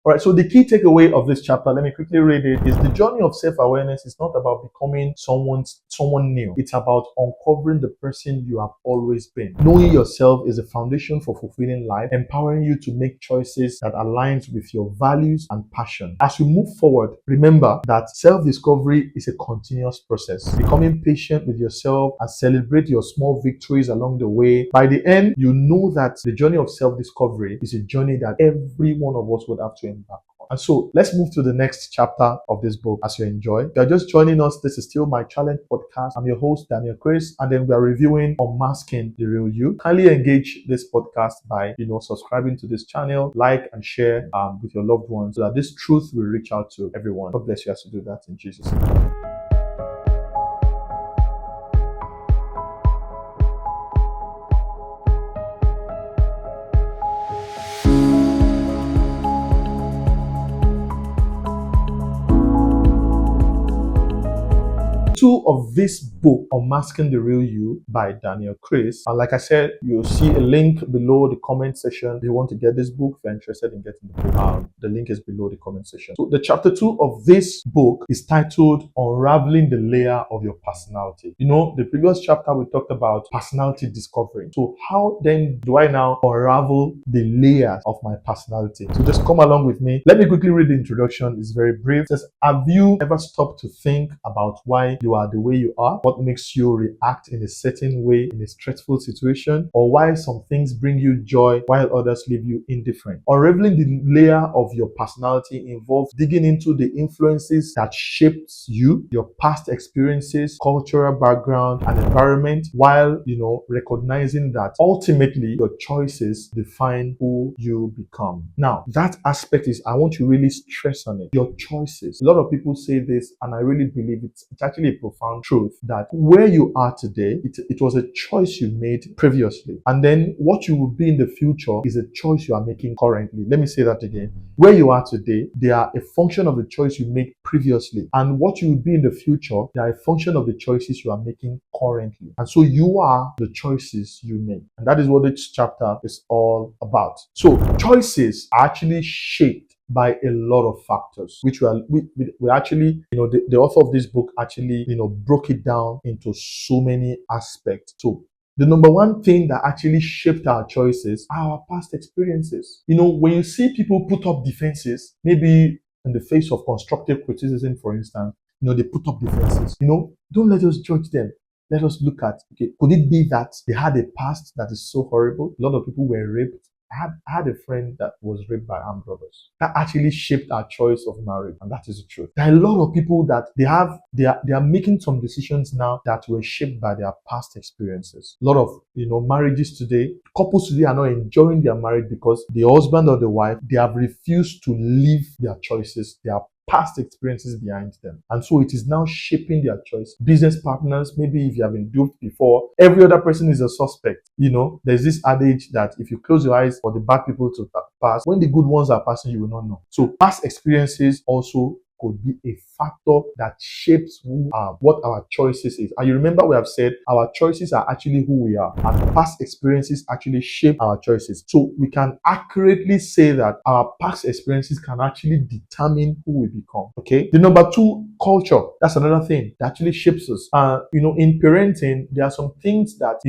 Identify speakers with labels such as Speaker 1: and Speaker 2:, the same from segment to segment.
Speaker 1: All right, so the key takeaway of this chapter, let me quickly read it, is the journey of self-awareness is not about becoming someone new. It's about uncovering the person you have always been. Knowing yourself is the foundation for fulfilling life, empowering you to make choices that aligns with your values and passion. As we move forward, remember that self-discovery is a continuous process. Becoming patient with yourself and celebrate your small victories along the way. By the end, you know that the journey of self-discovery is a journey that every one of us would have to embark on. And so let's move to the next chapter of this book as you enjoy. If you're just joining us, this is still my challenge podcast. I'm your host, Daniel Chris, and then we are reviewing Unmasking the Real You. Kindly engage this podcast by, subscribing to this channel, like and share with your loved ones so that this truth will reach out to everyone. God bless you as you do that in Jesus' name. Two of this book, Unmasking the Real You by Daniel Chris. And like I said, you'll see a link below the comment section if you want to get this book, if you're interested in getting the book. The link is below the comment section. So the chapter 2 of this book is titled Unraveling the Layer of Your Personality. The previous chapter we talked about personality discovery. So how then do I now unravel the layers of my personality? So just come along with me. Let me quickly read the introduction. It's very brief. It says, have you ever stopped to think about why you are the way you are? What makes you react in a certain way in a stressful situation? Or why some things bring you joy while others leave you indifferent? Unraveling the layer of your personality involves digging into the influences that shaped you, your past experiences, cultural background, and environment, while recognizing that ultimately your choices define who you become. Now, that aspect is, I want to really stress on it. Your choices. A lot of people say this, and I really believe it's actually a profound truth that where you are today, it was a choice you made previously. And then what you will be in the future is a choice you are making currently. Let me say that again. Where you are today, they are a function of the choice you made previously. And what you will be in the future, they are a function of the choices you are making currently. And so you are the choices you make. And that is what this chapter is all about. So choices are actually shaped by a lot of factors, which we actually, the author of this book actually, broke it down into so many aspects. So the number one thing that actually shaped our choices are our past experiences. When you see people put up defenses, maybe in the face of constructive criticism, for instance, they put up defenses. Don't let us judge them. Let us look at, okay, could it be that they had a past that is so horrible? A lot of people were raped. I had a friend that was raped by armed robbers. That actually shaped our choice of marriage, and that is the truth. There are a lot of people that they are making some decisions now that were shaped by their past experiences. A lot of marriages today, couples today are not enjoying their marriage because the husband or the wife, they have refused to leave their choices, their past experiences behind them. And so it is now shaping their choice. Business partners, maybe if you have been duped before, every other person is a suspect. There's this adage that if you close your eyes for the bad people to pass, when the good ones are passing, you will not know. So past experiences also could be a factor that shapes what our choices is. And you remember we have said our choices are actually who we are, and past experiences actually shape our choices. So we can accurately say that our past experiences can actually determine who we become. Okay. The number two, culture. That's another thing that actually shapes us. In parenting, there are some things that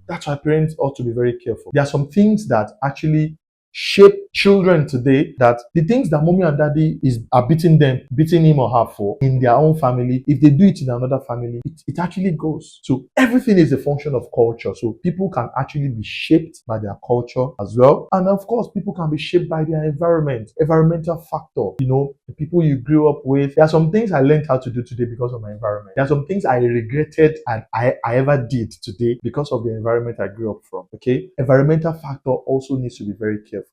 Speaker 1: that's why parents ought to be very careful. There are some things that actually shape children today, that the things that mommy and daddy are beating him or her for in their own family, if they do it in another family, it actually goes. So everything is a function of culture. So people can actually be shaped by their culture as well. And of course, people can be shaped by their environmental factor. The people you grew up with. There are some things I learned how to do today because of my environment. There are some things I regretted and I ever did today because of the environment I grew up from. Okay. Environmental factor also needs to be very careful.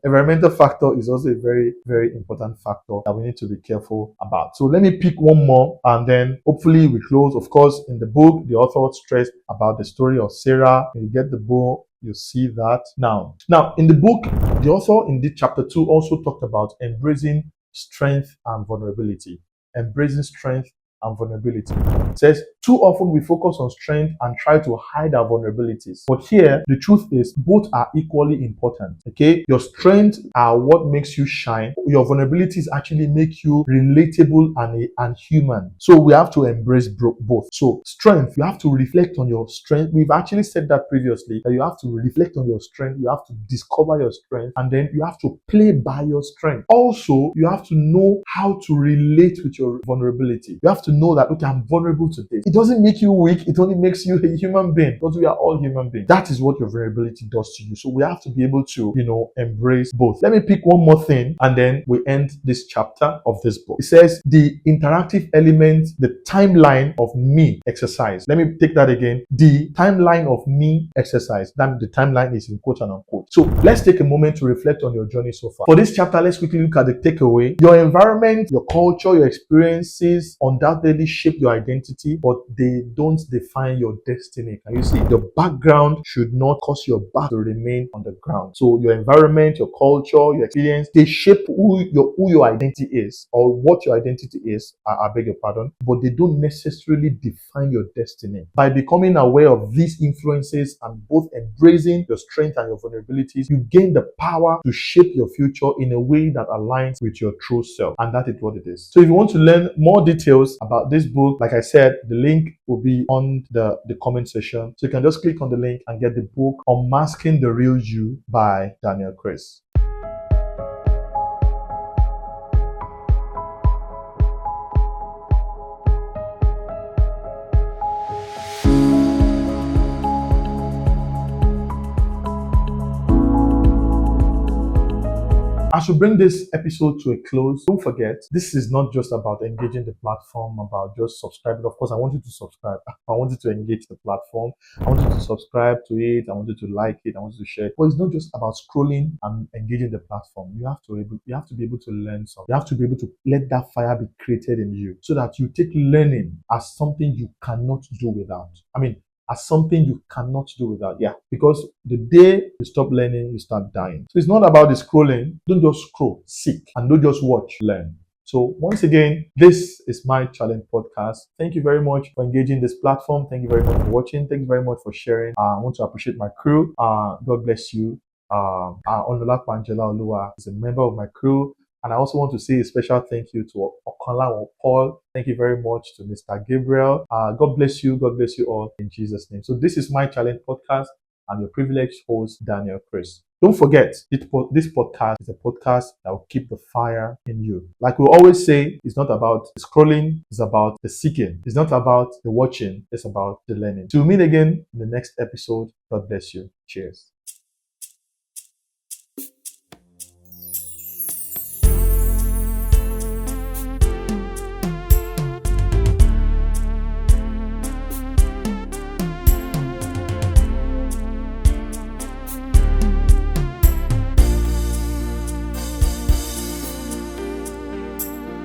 Speaker 1: Environmental factor is also a very, very important factor that we need to be careful about. So let me pick one more and then hopefully we close. Of course, in the book, the author stressed about the story of Sarah. When you get the book, you see that. Now, in the book, the author in this chapter 2 also talked about embracing strength and vulnerability. Embracing strength and vulnerability. It says, too often we focus on strength and try to hide our vulnerabilities. But here, the truth is, both are equally important. Okay? Your strengths are what makes you shine. Your vulnerabilities actually make you relatable and human. So we have to embrace both. So strength, you have to reflect on your strength. We've actually said that previously, that you have to reflect on your strength, you have to discover your strength, and then you have to play by your strength. Also, you have to know how to relate with your vulnerability. You have to know that, okay, I'm vulnerable to this. It doesn't make you weak, it only makes you a human being, because we are all human beings. That is what your vulnerability does to you. So we have to be able to, embrace both. Let me pick one more thing and then we end this chapter of this book. It says the interactive element, the timeline of me exercise. Let me take that again. The timeline of me exercise. That the timeline is in quote and unquote. So let's take a moment to reflect on your journey so far. For this chapter, let's quickly look at the takeaway. Your environment, your culture, your experiences undoubtedly shape your identity, but they don't define your destiny. Can you see? Your background should not cause your back to remain on the ground. So your environment, your culture, your experience, they shape who your identity is, or what your identity is. I beg your pardon, but they don't necessarily define your destiny. By becoming aware of these influences and both embracing your strength and your vulnerabilities, you gain the power to shape your future in a way that aligns with your true self. And that is what it is. So if you want to learn more details about this book, like I said, the link will be on the comment section. So you can just click on the link and get the book Unmasking the Real You by Daniel Chris. As we bring this episode to a close, don't forget, this is not just about engaging the platform, about just subscribing. Of course, I want you to subscribe. I want you to engage the platform. I want you to subscribe to it. I want you to like it. I want you to share it. But it's not just about scrolling and engaging the platform. You have to be able to learn something. You have to be able to let that fire be created in you, so that you take learning as something you cannot do without. As something you cannot do without. Yeah. Because the day you stop learning, you start dying. So it's not about the scrolling. Don't just scroll, seek, and don't just watch, learn. So once again, this is my challenge podcast. Thank you very much for engaging this platform. Thank you very much for watching. Thank you very much for sharing. I want to appreciate my crew. God bless you. Onolapa Angela Olua is a member of my crew. And I also want to say a special thank you to Okola or Paul. Thank you very much to Mr. Gabriel. God bless you. God bless you all in Jesus' name. So this is my challenge podcast. I'm your privileged host, Daniel Chris. Don't forget, this podcast is a podcast that will keep the fire in you. Like we always say, it's not about the scrolling, it's about the seeking. It's not about the watching, it's about the learning. Till we meet again in the next episode, God bless you. Cheers.